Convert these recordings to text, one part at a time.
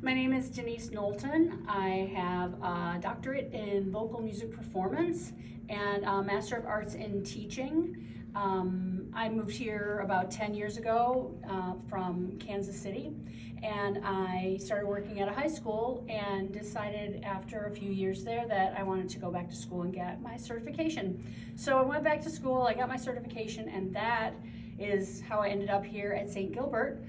My name is Denise Knowlton. I have a doctorate in vocal music performance and a Master of Arts in teaching. I moved here about 10 years ago from Kansas City, and I started working at a high school and decided after a few years there that I wanted to go back to school and get my certification. So I went back to school, I got my certification, and that is how I ended up here at St. Gilbert.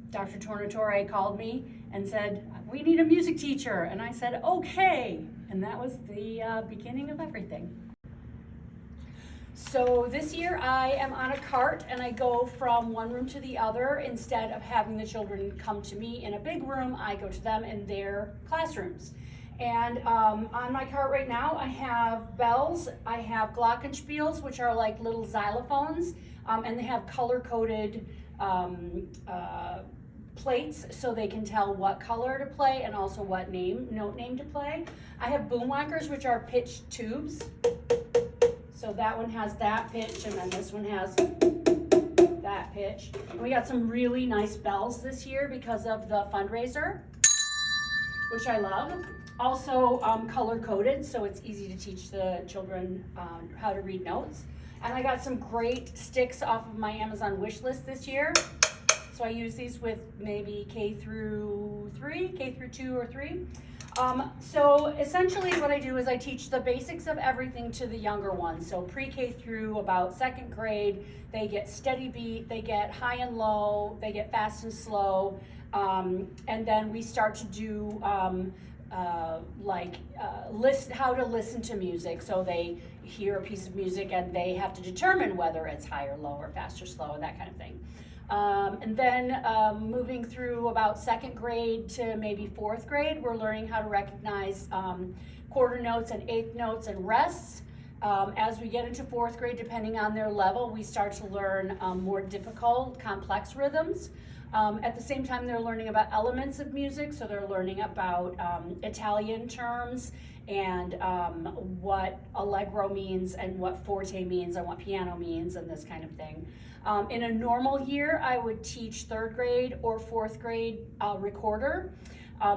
Dr. Tornatore called me and said, "We need a music teacher." And I said, "Okay." And that was the beginning of everything. So this year I am on a cart and I go from one room to the other. Instead of having the children come to me in a big room, I go to them in their classrooms. And on my cart right now, I have bells, I have glockenspiels, which are like little xylophones, and they have color-coded plates so they can tell what color to play and also what note name to play. I have boom whackers, which are pitched tubes. So that one has that pitch, and then this one has that pitch. And we got some really nice bells this year because of the fundraiser, which I love. Also color-coded, so it's easy to teach the children how to read notes. And I got some great sticks off of my Amazon wish list this year. So I use these with maybe K through 2 or 3. So essentially what I do is I teach the basics of everything to the younger ones. So pre-K through about 2nd grade, they get steady beat, they get high and low, they get fast and slow. And then we start to do how to listen to music. So they hear a piece of music and they have to determine whether it's high or low or fast or slow and that kind of thing. And then moving through about 2nd grade to maybe 4th grade, we're learning how to recognize quarter notes and 8th notes and rests. As we get into 4th grade, depending on their level, we start to learn more difficult, complex rhythms. At the same time, they're learning about elements of music, so they're learning about Italian terms and what allegro means and what forte means and what piano means and this kind of thing. In a normal year, I would teach 3rd grade or 4th grade recorder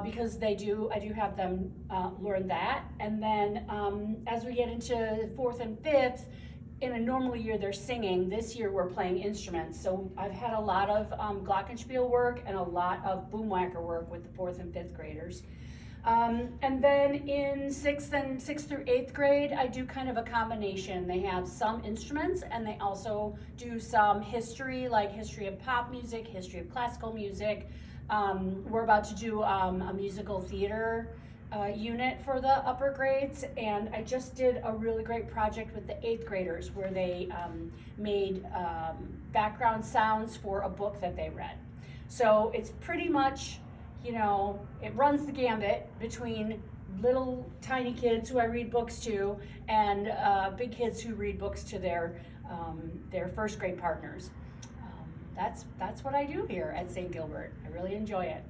because I do have them learn that. And then as we get into 4th and 5th, in a normal year, they're singing. This year, we're playing instruments. So I've had a lot of glockenspiel work and a lot of boom whacker work with the 4th and 5th graders. And then in 6th through 8th grade, I do kind of a combination. They have some instruments and they also do some history, like history of pop music, history of classical music. We're about to do a musical theater unit for the upper grades, and I just did a really great project with the 8th graders where they made background sounds for a book that they read. So it's pretty much, you know, it runs the gambit between little tiny kids who I read books to and big kids who read books to their 1st grade partners. That's what I do here at St. Gilbert. I really enjoy it.